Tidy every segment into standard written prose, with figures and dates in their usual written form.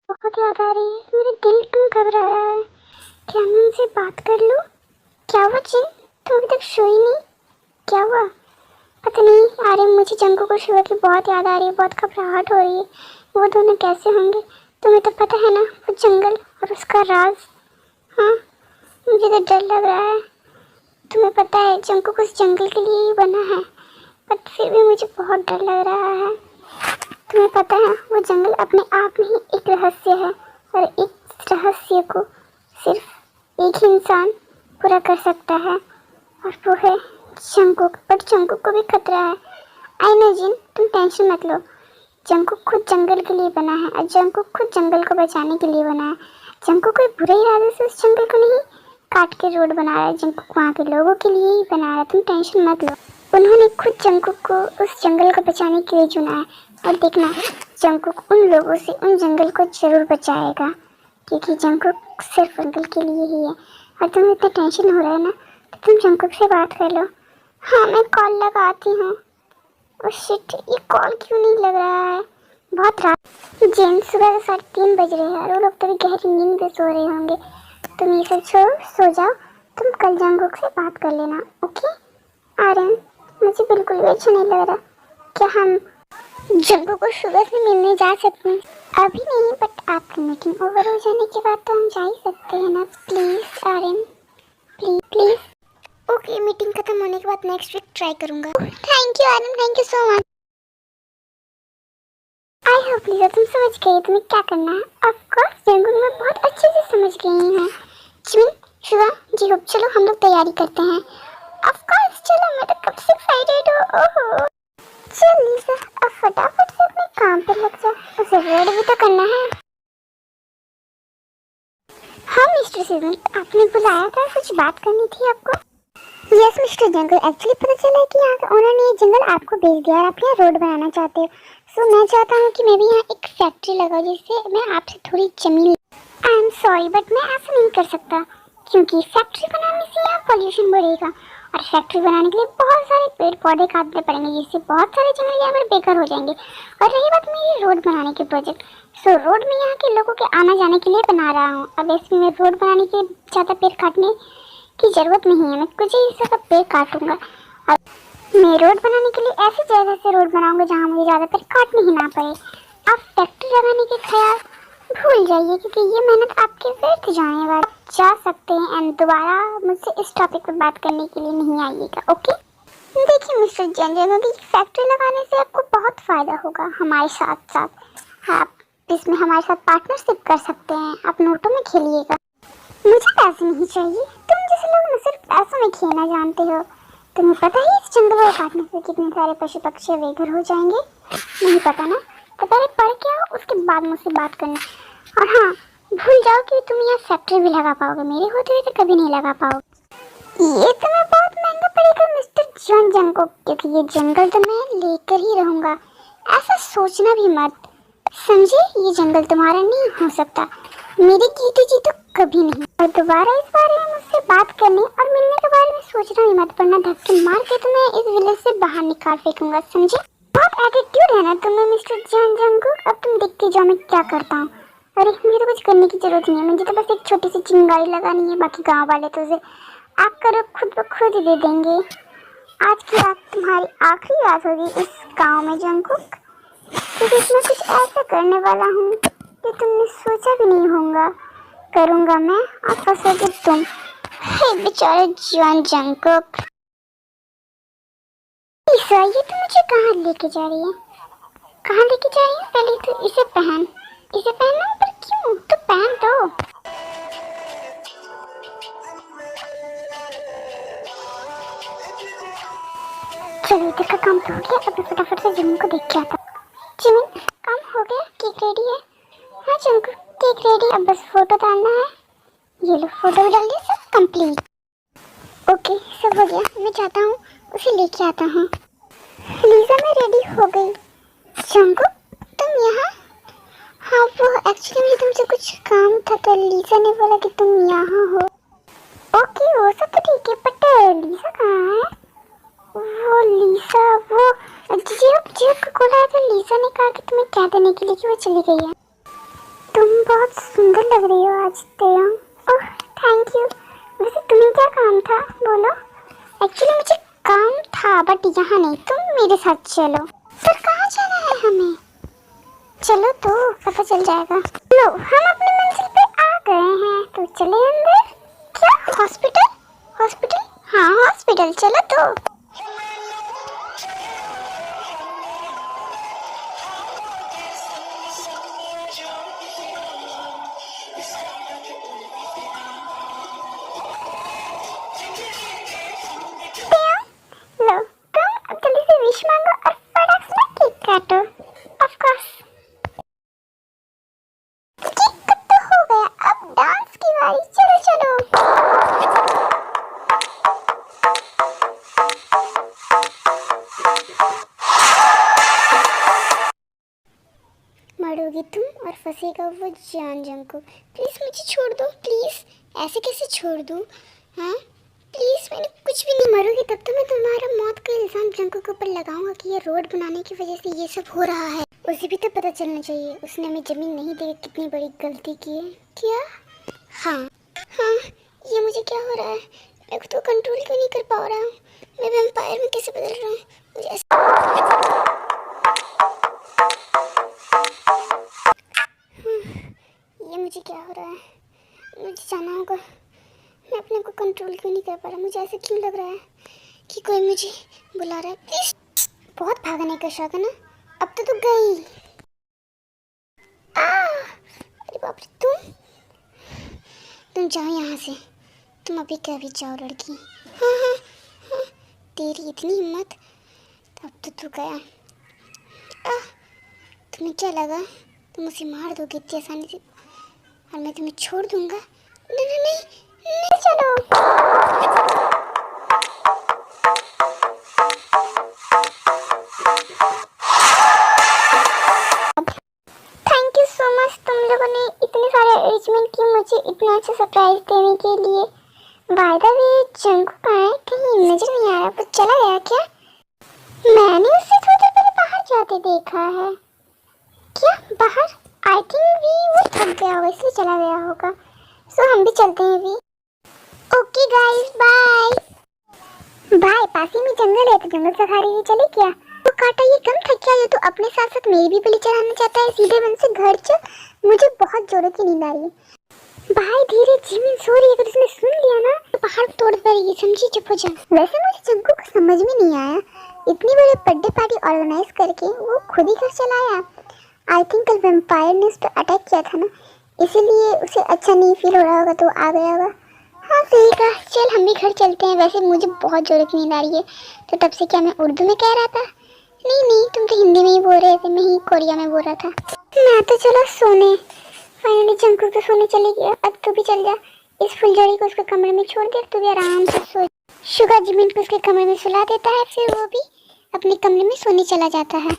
बहुत याद आ रही है। मेरे दिल क्यों घबरा रहा है? क्या मैं उनसे बात कर लूं? क्या हुआ जिन? तुम अभी तक सोई नहीं? क्या हुआ? पता नहीं। अरे मुझे जंगू को शिवा की बहुत याद आ रही है, बहुत घबराहट हो रही है। वो दोनों कैसे होंगे? तुम्हें तो पता है ना, वो जंगल और उसका राज। हाँ, मुझे तो डर लग रहा है। तुम्हें पता है जंगू उस जंगल के लिए ही बना है, बट फिर भी मुझे बहुत डर लग रहा है। तुम्हें पता है वो जंगल अपने आप में ही एक रहस्य है, और इस रहस्य को सिर्फ एक ही इंसान पूरा कर सकता है, और वो है जंगुक। बट जंगुक को भी खतरा है। आई नो जिन, तुम टेंशन मत लो। जंगुक खुद जंगल के लिए बना है, और जंगुक खुद जंगल को बचाने के लिए बना है। जंगुक कोई बुरे इरादे से उस जंगल को नहीं काट के रोड बना रहा है। जंगुक वहाँ के लोगों के लिए ही बना रहा है, तुम टेंशन मत लो। उन्होंने खुद जंगुक को उस जंगल को बचाने के लिए चुना है, और देखना जंगुक उन लोगों से उन जंगल को जरूर बचाएगा, क्योंकि जंगुक सिर्फ जंगल के लिए ही है। और तुम्हें इतना टेंशन हो रहा है ना, तो तुम जंगुक से बात कर लो। हाँ, मैं कॉल लगाती हूँ। ओह शिट, ये कॉल क्यों नहीं लग रहा है? बहुत रात। जेन सुबह के 3:30 बज रहे हैं, और वो लोग तो भी गहरी नींद में सो रहे होंगे। तुम ये सब छोड़ो, सो जाओ। तुम कल जंगुक से बात कर लेना, ओके? आर्यन, मुझे बिल्कुल भी अच्छा नहीं लग रहा। क्या हम जंगू को सुबह से मिलने जा सकते हैं? अभी नहीं, बट आपकी मीटिंग ओवर हो जाने के बाद तो हम जा ही सकते हैं ना। Please Aryan, please please. Okay, meeting खत्म होने के बाद नेक्स्ट वीक ट्राई करूंगा। Thank you Aryan, thank you so much. I hope Lisa तुम समझ गई तुम्हें क्या करना है। ऑफ कोर्स जंगू, मैं बहुत अच्छे से समझ गई हूँ। जिमिन, शिवा, जी होप, चलो हम लोग तैयारी करते हैं। ऑफ कोर्स, चलो, मैं तो कब से एक्साइटेड हूँ। ओहो, चल लीजा, अब फटाफट से अपने काम पे लग जा, उसे रेड भी तो करना है। हाँ मिस्टर सीजन, आपने बुलाया था, कुछ बात करनी थी आपको। यस मिस्टर जंगल, एक्चुअली पता चला है कि यहाँ का ओनर ने ये जंगल आपको बेच दिया और आप यहाँ रोड बनाना चाहते हो। सो मैं चाहता हूँ कि मैं भी यहाँ एक फैक्ट्री लगाऊँ, जिससे मैं आपसे थोड़ी जमीन। आई एम सॉरी, बट मैं ऐसा नहीं कर सकता, क्योंकि फैक्ट्री बनाने से यहाँ पॉल्यूशन बढ़ेगा, और फैक्ट्री बनाने के लिए बहुत सारे पेड़ पौधे काटने पड़ेंगे, जिससे बहुत सारे जंगल यहाँ पर बेकार हो जाएंगे। और रही बात मेरी रोड बनाने के प्रोजेक्ट, सो रोड में यहाँ के लोगों के आना जाने के लिए बना रहा हूँ। अब इसमें मैं रोड बनाने के ज़्यादा पेड़ काटने की ज़रूरत नहीं है, मैं कुछ ही हिस्से का पेड़ काटूंगा। और मैं रोड बनाने के लिए ऐसी जगह से रोड बनाऊंगा जहाँ मुझे ज़्यादा पेड़ काटने ही ना पड़े। आप फैक्ट्री लगाने के ख्याल भूल जाइए, क्योंकि ये मेहनत आपके व्यर्थ जाने वाली। जा सकते हैं, एंड दोबारा मुझसे इस टॉपिक पर बात करने के लिए नहीं आइएगा, ओके? देखिए मिस्टर जंजन, की फैक्ट्री लगाने से आपको बहुत फ़ायदा होगा हमारे साथ साथ। आप इसमें हमारे साथ पार्टनरशिप कर सकते हैं, आप नोटों में खेलिएगा। मुझे पैसे नहीं चाहिए, तुम जैसे लोग न सिर्फ पैसों में खेलना जानते हो। तुम्हें पता है इस जंगल को काटने से कितने सारे पशु पक्षी बेघर हो जाएंगे? नहीं पता ना? तो पहले पढ़ के आओ, उसके बाद मुझसे बात करना। और हाँ, भूल जाओ कि तुम यहाँ फैक्ट्री भी लगा पाओगे, मेरे होते हुए तो कभी नहीं लगा पाओगे। ये तुम्हें बहुत महंगा पड़ेगा मिस्टर जॉन जंगो, क्योंकि ये जंगल तो मैं लेकर ही रहूँगा। ऐसा सोचना भी मत, समझे? ये जंगल तुम्हारा नहीं हो सकता, मेरी जीते जी तो कभी नहीं। और दोबारा इस बारे में मुझसे बात करने और मिलने के बारे में सोचना भी मत, वरना धक्के मार के तुम्हें इस विलेज से बाहर निकाल फेंकूंगा, समझे? बहुत एटीट्यूड है ना तुम्हें मिस्टर जॉन जंगू। अब तुम देखते जाओ मैं क्या करता हूँ। अरे मुझे तो कुछ करने की जरूरत नहीं है, मुझे तो बस एक छोटी सी चिंगारी लगानी है, बाकी गाँव वाले तो उसे आप करो खुद ब खुद ही दे देंगे। आज की रात तुम्हारी आखिरी रात होगी इस गाँव में जंगू, क्योंकि इसमें कुछ ऐसा करने वाला हूँ कि तुमने सोचा भी नहीं होगा करूँगा मैं, और फंसोगे तुम। हे बेचारे जॉन जंगकुक। ईसा, ये तो मुझे कहाँ लेके जा रही है? कहाँ लेके जा रही है? पहले तो इसे पहन, इसे पहनना, पर क्यों? तो पहन दो। चलो इधर का काम तो हो गया, अब मैं फटाफट से जिमिन को देख के आता हूँ। जिमिन, काम हो गया? केक रेडी है? हाँ जंगू, केक रेडी, अब बस फोटो डालना है। ये लो, फोटो भी डाल दिया, सब कंप्लीट। ओके, सब हो गया, मैं चाहता हूँ उसे लेके आता हूँ। लीजा, मैं रेडी हो गई। जंगू, तुम यहाँ? हाँ, वो एक्चुअली मुझे तुमसे कुछ काम था, तो लीजा ने बोला कि तुम यहाँ हो। ओके, वो सब तो ठीक है, बट लीजा कहाँ है? वो लीजा, वो जब को खोला है तो लीजा ने कहा कि तुम्हें क्या देने के लिए कि वो चली गई है। तुम बहुत सुंदर लग रही हो आज तेरा। Oh thank you. वैसे तुम्हें क्या काम था बोलो? एक्चुअली मुझे काम था बट यहाँ नहीं, तुम मेरे साथ चलो। पर कहाँ जाना है हमें? चलो तो पता चल जाएगा। लो हम अपनी मंजिल पे आ गए हैं तो चले अंदर। क्या हॉस्पिटल? हॉस्पिटल? हाँ हॉस्पिटल, चलो तो। लो तुम अब जल्दी से विश मांगो और फटाक से केक काटो। ऑफ कोर्स केक कट तो हो गया, अब डांस की बारी। चलो चलो। मरोगी तुम और फंसेगा वो जान जंको। प्लीज मुझे छोड़ दो प्लीज। ऐसे कैसे छोड़ दूं? हाँ प्लीज, मैंने कुछ भी नहीं। मरोगी तब तो मैं तुम्हारा मौत का इल्जाम जंको के ऊपर लगाऊंगा कि ये रोड बनाने की वजह से ये सब हो रहा है। उसे भी तो पता चलना चाहिए, उसने हमें जमीन नहीं दी, कितनी बड़ी गलती की है। क्या? हाँ हाँ, ये मुझे क्या हो रहा है? मैं खुद को कंट्रोल क्यों नहीं कर पा रहा हूँ? मैं वैम्पायर में कैसे बदल रहा हूँ? मुझे ये मुझे क्या हो रहा है? मुझे जाना होगा। मैं अपने को कंट्रोल क्यों नहीं कर पा रहा? मुझे ऐसे क्यों लग रहा है कि कोई मुझे बुला रहा है? प्लीज। बहुत भागने का शौक है ना? अब तो गई। अरे बाप रे, तुम जाओ यहाँ से। तुम अभी क्या भी जाओ लड़की। हाँ हाँ हाँ, तेरी इतनी हिम्मत, अब तो तू गया। तुम्हें क्या लगा तुम उसे मार दोगे इतनी आसानी से और मैं तुम्हें छोड़ दूंगा? नहीं नहीं नहीं, नहीं चलो। थैंक यू सो मच, तुम लोगों ने इतने सारे अरेंजमेंट किए मुझे इतना अच्छा सरप्राइज देने के लिए। बाय द वे जंकू कहाँ है? कहीं नजर नहीं आ रहा, वो चला गया क्या? मैंने उसे थोड़ी देर पहले बाहर जाते देखा है। क्या बाहर? आई थिंक भी वो थक गया होगा इसलिए चला गया होगा। सो हम भी चलते हैं अभी। Okay guys bye bye. पास ही में जंगल है तो जंगल सफारी भी चले क्या? तो काटा ये कम थक गया, ये तो अपने साथ साथ मेरी भी बलि चढ़ाना चाहता है। सीधे मन से घर चल, मुझे बहुत जोरों की नींद आ रही है। भाई धीरे, जिमिन सो रही है, अगर उसने सुन लिया ना तो पहाड़ तोड़ पड़ेगी, समझी? चुप हो जा। वैसे मुझे जंकू को समझ में नहीं आया, इतनी बड़ी बर्थडे पार्टी ऑर्गेनाइज करके वो खुद ही घर चला आया। आई थिंक कल वैम्पायर ने उस पर अटैक किया था ना, इसीलिए उसे अच्छा नहीं फील हो रहा होगा तो आ गया होगा। हाँ सही कहा, चल हम भी घर चलते हैं। वैसे मुझे बहुत जोरों की नींद आ रही है, तो तब से क्या मैं उर्दू में कह रहा था? नहीं नहीं, तुम तो हिंदी में ही बोल रहे थे, मैं ही कोरिया में बोल रहा था। मैं तो चला सोने। फाइनली जंकू तो सोने चली गया, अब तू भी चल जा। इस फुलझड़ी को उसके कमरे में छोड़ दे, तू भी आराम से सो। शुगर जिमिन को उसके कमरे में सुला देता है, फिर वो भी अपने कमरे में सोने चला जाता है।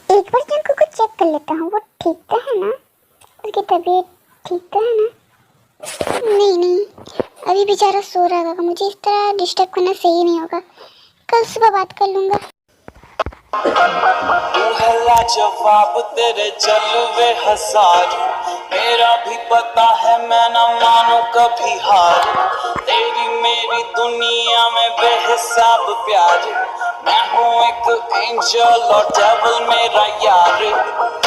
एक बार जंकू को चेक कर लेता हूँ, वो ठीक तो है ना? उसकी तबीयत ठीक तो है ना? नहीं नहीं, अभी बेचारा सो रहा होगा, मुझे इस तरह डिस्टर्ब करना सही नहीं होगा। कल सुबह बात कर लूँगा। जवाब तेरे जलवे हजार, मेरा भी पता है मैं न मानू कभी हार। तेरी मेरी दुनिया में बेहिसाब प्यार, मैं हूँ एक एंजल और डेविल मेरा यार।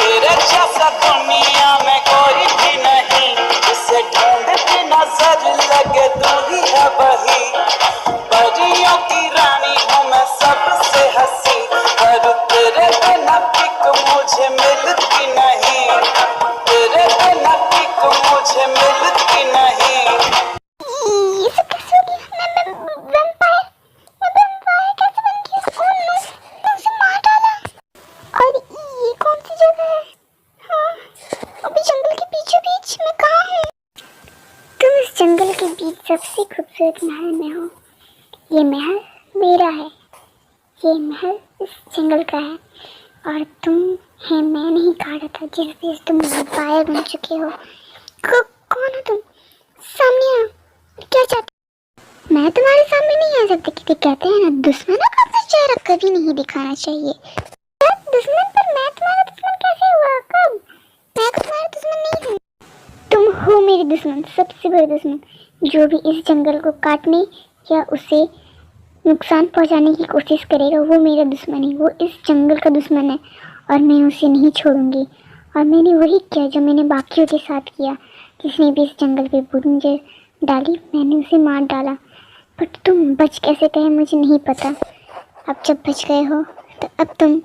तेरे जैसा दुनिया में कोई भी नहीं, जिसे ढूंढती नजर लगे तू ही है वही। परियों की रानी हूँ मैं सबसे हंसी, पर तेरे बिना किक मुझे मिलती नहीं, तेरे बिना किक मुझे मिलती नहीं। ये सब कैसे हो गया? मैं वैम्पायर कैसे बन गया? कौन ने उसे मार डाला? और ये कौन सी जगह है? हाँ, अभी जंगल के बीचों बीच मैं कहाँ हूँ? तुम इस जंगल के बीच सबसे खूबसूरत महल में हो। ये महल मेरा है, ये महल इस जंगल का है, और तुम है मैं नहीं काटा था जिस वजह से तुम वैम्पायर बन चुके हो। कौन हो तुम? सामने आओ, क्या चाहते? मैं तुम्हारे सामने नहीं आ सकती, क्योंकि कहते हैं ना दुश्मनों का अपना चेहरा कभी नहीं दिखाना चाहिए। दुश्मन? पर मैं तुम्हारा दुश्मन कैसे हुआ? कब? मैं तो तुम्हारा दुश्मन नहीं हूँ। वो मेरी दुश्मन, सबसे बड़ी दुश्मन, जो भी इस जंगल को काटने या उसे नुकसान पहुंचाने की कोशिश करेगा वो मेरा दुश्मन है, वो इस जंगल का दुश्मन है और मैं उसे नहीं छोड़ूंगी। और मैंने वही किया जो मैंने बाकियों के साथ किया। जिसने भी इस जंगल पे बुंजर डाली मैंने उसे मार डाला। बट तुम बच कैसे गए मुझे नहीं पता। अब जब बच गए हो तो अब तुम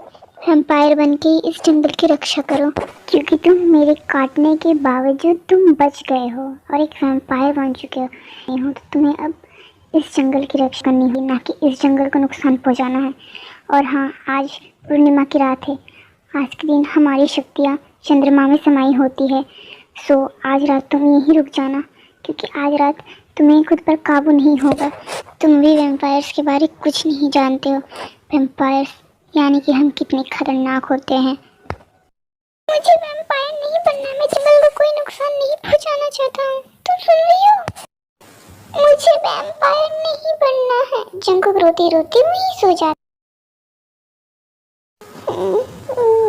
वैम्पायर बन के इस जंगल की रक्षा करो, क्योंकि तुम मेरे काटने के बावजूद तुम बच गए हो और एक वैम्पायर बन चुके हो तो तुम्हें अब इस जंगल की रक्षा करनी है, ना कि इस जंगल को नुकसान पहुंचाना है। और हाँ, आज पूर्णिमा की रात है। आज के दिन हमारी शक्तियाँ चंद्रमा में समाई होती है। सो आज रात तुम यहीं रुक जाना, क्योंकि आज रात तुम्हें खुद पर काबू नहीं होगा। तुम भी वैम्पायर्स के बारे में कुछ नहीं जानते हो। वैम्पायर्स यानी कि हम कितने खतरनाक होते हैं। मुझे वैम्पायर नहीं बनना, मैं जंगल को कोई नुकसान नहीं पहुंचाना चाहता हूँ। तुम सुन रही हो? मुझे वैम्पायर नहीं बनना है। जंगल रोते रोते वहीं सो जाता।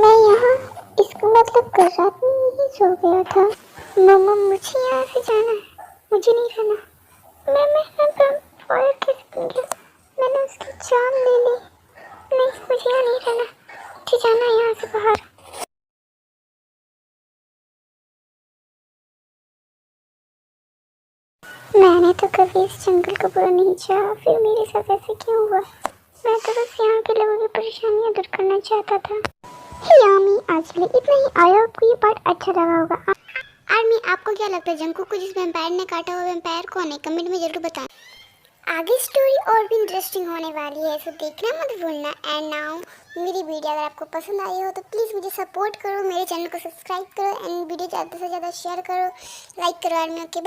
मैं यहाँ इसका मतलब कर रात में यहीं सो गया था। मम्मा मुझे यहाँ से जाना है, मुझे नहीं रहना। मैं वैम्पायर कैसे बन गया? मैंने उसकी जान ले ली। नहीं, मुझे यहाँ नहीं रहना, मुझे जाना है यहाँ से बाहर। मैंने तो कभी इस जंगल को बुरा नहीं चाहा, फिर मेरे साथ ऐसे क्यों हुआ? मैं तो बस यहाँ के लोगों की परेशानियाँ दूर करना चाहता था। यामी आज के लिए इतना ही। आया आपको ये पार्ट अच्छा लगा होगा। आर्मी, आपको क्या लगता है जंगकुक को जिस वैम्पायर ने काटा हुआ वैम्पायर कौन है? कमेंट में जरूर बताएं। आगे स्टोरी और भी इंटरेस्टिंग होने वाली है, सो देखना मत भूलना। एंड नाउ मेरी वीडियो अगर आपको पसंद आई हो तो प्लीज़ मुझे सपोर्ट करो, मेरे चैनल को सब्सक्राइब करो एंड वीडियो ज़्यादा से ज़्यादा शेयर करो, लाइक करो। Army, okay.